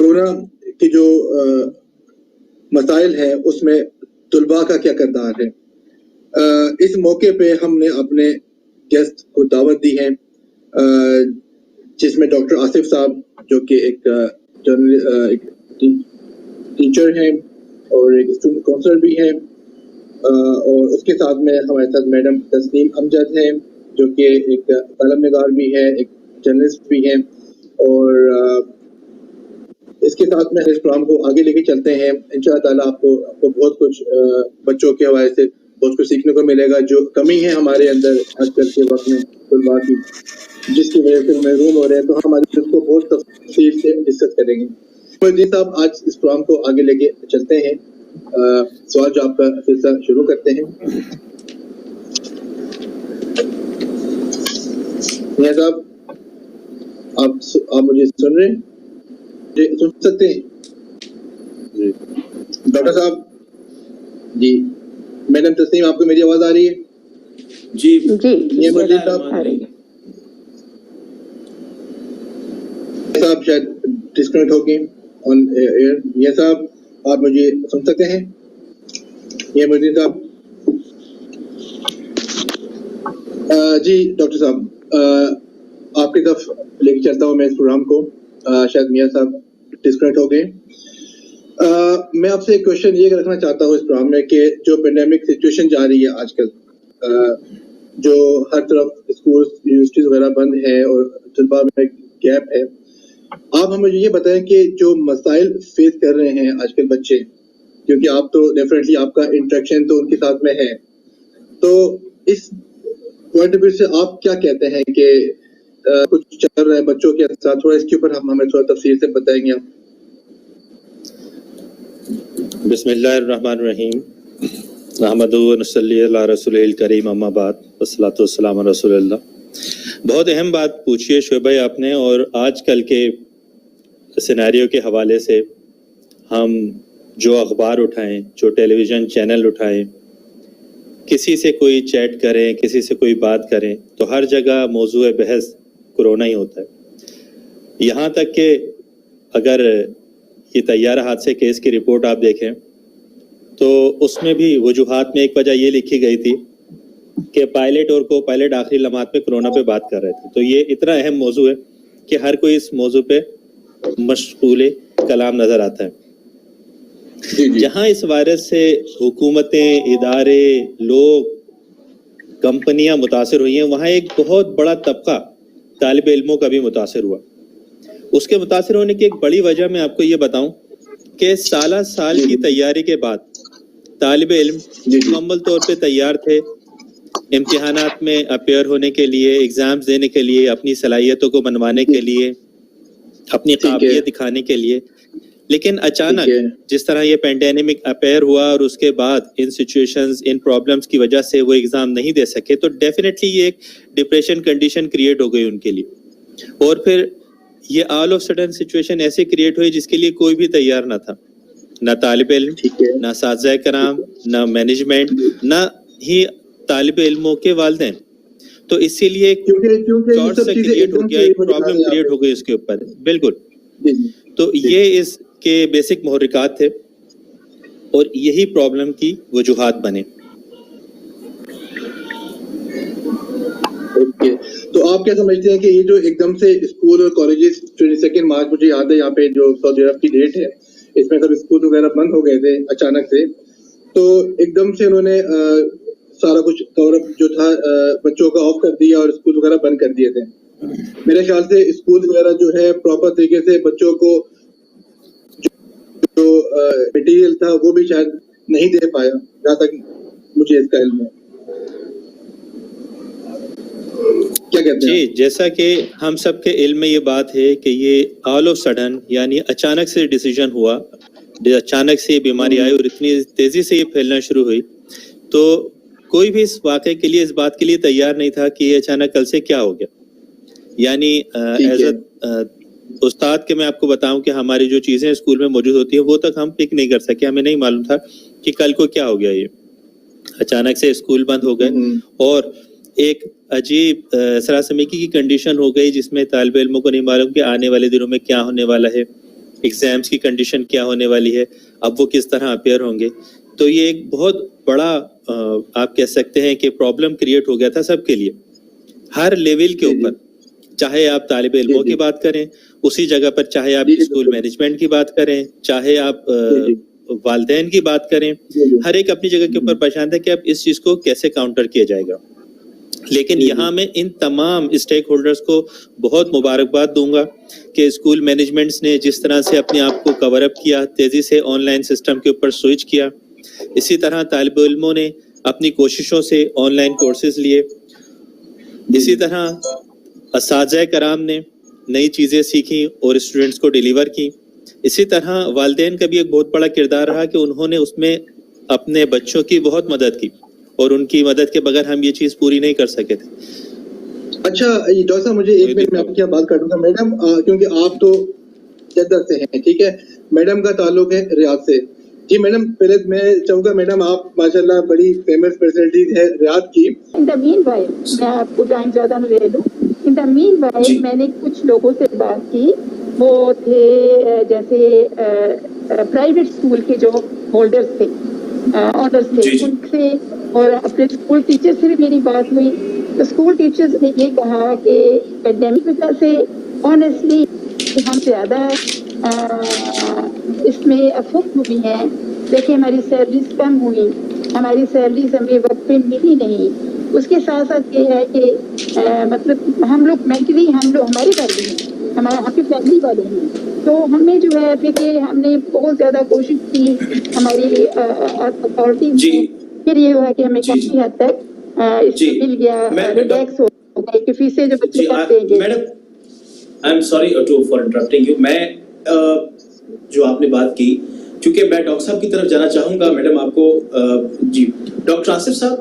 Corona की जो मसाइल है उसमें तलबा का क्या किरदार है। इस मौके पे हमने अपने गेस्ट को दावत दी है, जिसमें डॉक्टर आसिफ साहब जो कि एक टीचर हैं और एक स्टूडेंट काउंसलर भी हैं, और उसके साथ में हमारे साथ मैडम तस्नीम अमजद हैं जो कि एक कलम निगार भी है, एक जर्नलिस्ट भी हैं, और इसके साथ में इस प्रोग्राम को आगे लेके चलते हैं। इंशाअल्लाह ताला आपको बहुत कुछ बच्चों के हवाले से बहुत कुछ सीखने को मिलेगा। जो कमी है हमारे अंदर आजकल के वक्त में तलबा की, जिसकी वजह से महरूम हो रहे हैं, तो हम आज उसको बहुत तफसील से डिस्कस करेंगे। जी साहब, आज इस प्रोग्राम को आगे लेके चलते हैं। सवाल जवाब का सिलसिला शुरू करते हैं। मियां साहब, आप मुझे सुन रहे हैं? जी सुन सकते हैं जी। डॉक्टर साहब जी, मैडम तस्नीम, आपको मेरी आवाज आ रही है? जी ये मजीद साहब शायद डिस्कनेक्ट हो गए ऑन एयर। ये साहब, आप मुझे सुन सकते हैं? ये मजीद साहब जी। डॉक्टर साहब, आपकी तरफ लेके चलता हूँ मैं इस प्रोग्राम को। शायद मियां साहब डिस्कनेक्ट हो गए। मैं आपसे एक क्वेश्चन ये रखना चाहता हूँ इस प्रोग्राम में कि जो पेंडेमिक सिचुएशन जा रही है आजकल, जो हर तरफ स्कूल यूनिवर्सिटीज वगैरह बंद है और तलबा में गैप है, आप हमें ये बताएं कि जो मसाइल फेस कर रहे हैं आजकल बच्चे, क्योंकि आप तो डेफिनेटली आपका इंटरेक्शन तो उनके साथ में है, तो इस पॉइंट ऑफ व्यू से आप क्या कहते हैं कि कुछ चल रहा है बच्चों के साथ, थोड़ा इसके ऊपर हमें थोड़ा तफसील से बताएंगे आप? बिस्मिल्लाहिर्रहमानिर्रहीम, नहमदु व नसल्ली अला रसूलिल करीम, अम्मा बाद, वस्सलातु वस्सलामु अला रसूलिल्लाह। बहुत अहम बात पूछी है शोएब भाई आपने, और आजकल के सिनेरियो के हवाले से हम जो अखबार उठाएं, जो टेलीविज़न चैनल उठाएं, किसी से कोई चैट करें, किसी से कोई बात करें, तो हर जगह मौजूए बहस कोरोना ही होता है। यहाँ तक कि अगर ये तैयारा हादसे केस की रिपोर्ट आप देखें तो उसमें भी वजूहात में एक वजह ये लिखी गई थी कि पायलट और को पायलट आखिरी लम्हात पे कोरोना पे बात कर रहे थे। तो ये इतना अहम मौजू है कि हर कोई इस मौजू पे मशगूल कलाम नज़र आता है। जहाँ इस वायरस से हुकूमतें, इदारे, लोग, कंपनियां मुतासिर हुई हैं, वहाँ एक बहुत बड़ा तबका तालिब इल्मों का भी मुतासिर हुआ। उसके मुतासिर होने की एक बड़ी वजह मैं आपको ये बताऊं कि साल की तैयारी के बाद तालिब इल्म मुकम्मल तौर पे तैयार थे इम्तिहानात में अपेयर होने के लिए, एग्ज़ाम्स देने के लिए, अपनी सलाहियतों को मनवाने के लिए, अपनी काबिलियत दिखाने के लिए। लेकिन अचानक जिस तरह ये पेंडेमिक अपेयर हुआ और उसके बाद इन सिचुएशंस, इन प्रॉब्लम्स की वजह से वो एग्ज़ाम नहीं दे सके, तो डेफिनेटली ये एक डिप्रेशन कंडीशन क्रिएट हो गई उनके लिए। और फिर ये ऑल ऑफ सडन सिचुएशन ऐसे क्रिएट हुई जिसके लिए कोई भी तैयार ना था, ना तालिब इल्म, ना साज़ाए कराम, ना मैनेजमेंट, ना ही तालिब इल्मों के वालिदैन। तो इसीलिए एक शॉर्ट सा क्रिएट हो गया, एक प्रॉब्लम क्रिएट हो गई उसके ऊपर। बिल्कुल, तो ये इसके बेसिक मुहर्रिकात थे और यही प्रॉब्लम की वजूहात बने। तो आप क्या समझते हैं कि ये जो एकदम से स्कूल और कॉलेजेस 22 मार्च, मुझे याद है यहाँ पे जो सऊदी अरब की डेट है, इसमें सब स्कूल वगैरह बंद हो गए थे अचानक से, तो एकदम से उन्होंने सारा कुछ कवर अप जो था बच्चों का ऑफ कर दिया और स्कूल वगैरह बंद कर दिए थे। मेरे ख्याल से स्कूल वगैरह जो है प्रॉपर तरीके से बच्चों को जो मटेरियल था वो भी शायद नहीं दे पाया, जहाँ तक मुझे इसका इल्म है। क्या कहते हैं? जी, जैसा कि हम सब के इल्म में ये बात है कि ये ऑल ऑफ सडन यानी अचानक से डिसीजन हुआ, अचानक से बीमारी आई और इतनी तेजी से ये फैलना शुरू हुई, तो कोई भी इस वाक़े के लिए, इस बात के लिए तैयार नहीं था कि ये अचानक कल से क्या हो गया। यानी एज उस्ताद के मैं आपको बताऊं कि हमारी जो चीज़ें स्कूल में मौजूद होती हैं वो तक हम पिक नहीं कर सके, हमें नहीं मालूम था कि कल को क्या हो गया। ये अचानक से स्कूल बंद हो गए और एक अजीब सरासमीकी की कंडीशन हो गई जिसमें तालिब इल्मों को नहीं मालूम कि आने वाले दिनों में क्या होने वाला है, एग्जाम्स की कंडीशन क्या होने वाली है, अब वो किस तरह अपेयर होंगे। तो ये एक बहुत बड़ा आप कह सकते हैं कि प्रॉब्लम क्रिएट हो गया था सबके लिए, हर लेवल के ऊपर, चाहे आप तालिब इल्मों की बात करें उसी जगह पर, चाहे आप स्कूल मैनेजमेंट की बात करें, चाहे आप वालिदैन की बात करें, हर एक अपनी जगह के ऊपर परेशान था कि अब इस चीज को कैसे काउंटर किया जाएगा। लेकिन यहाँ मैं इन तमाम स्टेक होल्डर्स को बहुत मुबारकबाद दूंगा कि स्कूल मैनेजमेंट्स ने जिस तरह से अपने आप को कवर अप किया, तेजी से ऑनलाइन सिस्टम के ऊपर स्विच किया, इसी तरह तालिब इल्मों ने अपनी कोशिशों से ऑनलाइन कोर्सेज लिए, इसी तरह असातिज़ा कराम ने नई चीज़ें सीखी और स्टूडेंट्स को डिलीवर की। इसी तरह वालिदैन का भी एक बहुत बड़ा किरदार रहा कि उन्होंने उसमें अपने बच्चों की बहुत मदद की और उनकी मदद के बगैर हम ये चीज़ पूरी नहीं कर सके थे। अच्छा डॉक्टर साहब, मुझे एक मिनट में आपकी यहाँ बात काटूंगा मैडम, क्योंकि आप तो जद्दर से हैं, ठीक है, मैडम का ताल्लुक है रियाद से। जी मैडम, पहले मैं चाहूंगा मैडम, आप माशाल्लाह बड़ी फेमस पर्सनैलिटी है रियाद की। इन द मीनवाइल, मैं आपको टाइम ज्यादा न ले लूं, इन द मीनवाइल मैंने कुछ लोगों से बात की, वो थे जैसे प्राइवेट स्कूल के जो होल्डर्स थे, ऑनर्स थे, उनसे और अपने स्कूल टीचर से भी मेरी बात हुई। तो स्कूल टीचर्स ने ये कहा कि एकेडमिक वजह से ऑनेस्टली हम ज़्यादा इसमें अफेक्ट हुई हैं। देखिए हमारी सैलरीज कम हुई, हमारी सैलरीज हमें वक्त पे मिली नहीं। उसके साथ साथ ये है कि मतलब हम लोग मेंटली, हम लोग हमारे घर में हमारे यहाँ की फैमिली वाले हैं, तो हमें जो है फिर हमने बहुत ज़्यादा कोशिश की हमारी अथॉरिटीज ने, फिर ये हुआ कि हमें काफ़ी हद तक इसमें मिल गया, रिलैक्स हो गए कि फीसें जो बच्चे करते हैं। Madam I am sorry for interrupting you. मैं जो आपने बात की, क्योंकि मैं डॉक्टर साहब की तरफ जाना चाहूंगा मैडम आपको। जी डॉक्टर आसिफ साहब,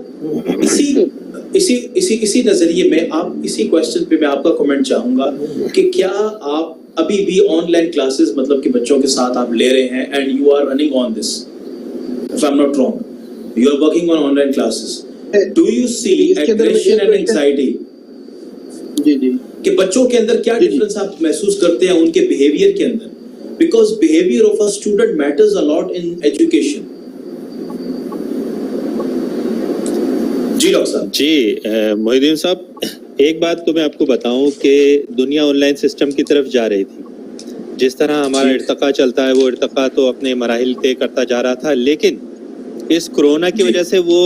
इसी नजरिए में आप इसी क्वेश्चन पे मैं आपका कमेंट चाहूंगा कि क्या आप अभी भी ऑनलाइन क्लासेस मतलब कि बच्चों के साथ आप ले रहे हैं, and you are running on this, if I am not wrong, you are working on online classes, do you see aggression and anxiety? जी जी, कि बच्चों के अंदर क्या डिफरेंस आप महसूस करते हैं उनके बिहेवियर के अंदर? Because behaviour of a student matters a lot in education. जी डॉक्टर साहब। जी मोहिद्दीन साहब, एक बात तो मैं आपको बताऊं कि दुनिया ऑनलाइन सिस्टम की तरफ जा रही थी। जिस तरह हमारा इर्तका चलता है वो इर्तका तो अपने मराहिल तय करता जा रहा था, लेकिन इस कोरोना की वजह से वो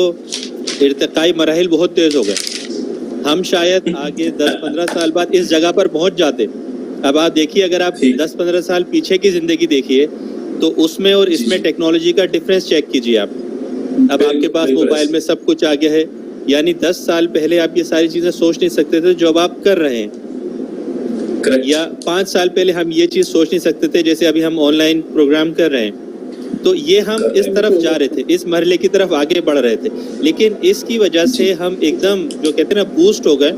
इर्तकाई मराहिल बहुत तेज हो गए। हम शायद आगे 10-15 साल बाद इस जगह पर पहुंच जाते। अब आप देखिए, अगर आप 10-15 साल पीछे की जिंदगी देखिए तो उसमें और इसमें टेक्नोलॉजी का डिफरेंस चेक कीजिए आप। अब आपके पास मोबाइल में सब कुछ आ गया है, यानी 10 साल पहले आप ये सारी चीजें सोच नहीं सकते थे जो अब आप कर रहे हैं, या 5 साल पहले हम ये चीज सोच नहीं सकते थे जैसे अभी हम ऑनलाइन प्रोग्राम कर रहे हैं। तो ये हम इस तरफ जा रहे थे, इस मरहले की तरफ आगे बढ़ रहे थे, लेकिन इसकी वजह से हम एकदम जो कहते हैं ना बूस्ट हो गए,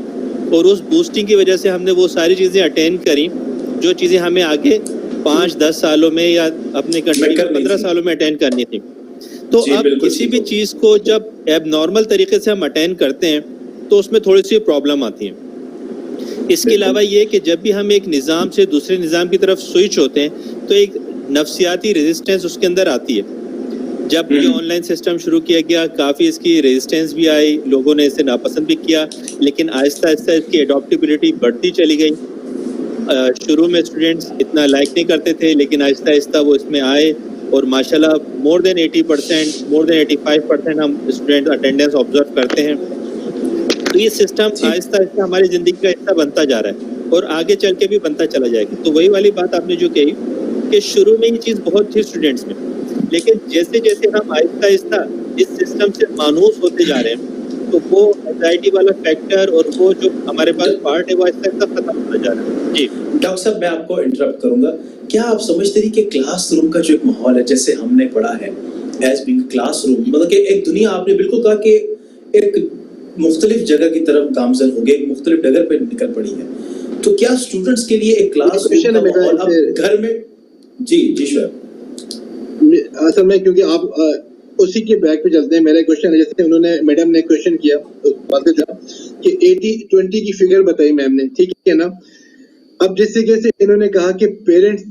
और उस बूस्टिंग की वजह से हमने वो सारी चीजें अटेंड करी जो चीजें हमें आगे 5-10 सालों में या अपने कंट्री में 15 सालों में अटेंड करनी थी। तो अब किसी भी चीज को जब एब नॉर्मल तरीके से हम अटेंड करते हैं तो उसमें थोड़ी सी प्रॉब्लम आती है। इसके अलावा ये कि जब भी हम एक निज़ाम से दूसरे निज़ाम की तरफ स्विच होते हैं तो एक नफ्सियाती रेजिस्टेंस उसके अंदर आती है। जब ये ऑनलाइन सिस्टम शुरू किया गया, काफ़ी इसकी रेजिस्टेंस भी आई, लोगों ने इसे नापसंद भी किया, लेकिन आहिस्ता आहिस्ता इसकी एडॉप्टेबिलिटी बढ़ती चली गई। शुरू में स्टूडेंट्स इतना लाइक नहीं करते थे, लेकिन आहिस्ता आहिस्ता वो इसमें आए और माशाल्लाह मोर देन 80%, मोर देन 85% हम स्टूडेंट अटेंडेंस ऑब्जर्व करते हैं। तो ये सिस्टम आहिस्ता आहिस्ता हमारी ज़िंदगी का हिस्सा बनता जा रहा है और आगे चल के भी बनता चला जाएगा। तो वही वाली बात आपने जो कही कि शुरू में ये चीज़ बहुत थी स्टूडेंट्स में, लेकिन जैसे जैसे हम आहिस्ता आहिस्ता इस सिस्टम से मानूस होते जा रहे हैं तो वो एंजाइटी वाला फैक्टर और वो जो हमारे पास पार्ट है वो आहिस्ता आहिस्ता खत्म होता जा रहा है। जी डॉक्टर साहब, मैं आपको इंटरप्ट करूंगा। क्या आप समझते हैं कि क्लासरूम का जो एक माहौल है, जैसे हमने पढ़ा है एज बीइंग क्लासरूम, मतलब कि एक दुनिया, आपने बिल्कुल कहा कि एक मुख्तलिफ जगह की तरफ गामजन हो गए, एक मुख्तलिफ डगर पे निकल पड़ी है, तो क्या स्टूडेंट्स के लिए एक क्लासरूम का माहौल अब घर में? जी श्योर। असल में क्योंकि आप उसी के बैक पे चलते हैं, मेरा क्वेश्चन है, जैसे उन्होंने मैडम ने क्वेश्चन किया कि 80-20 की फिगर बताई मैम ने, ठीक है ना। अब जिस तरीके से इन्होंने कहा कि पेरेंट्स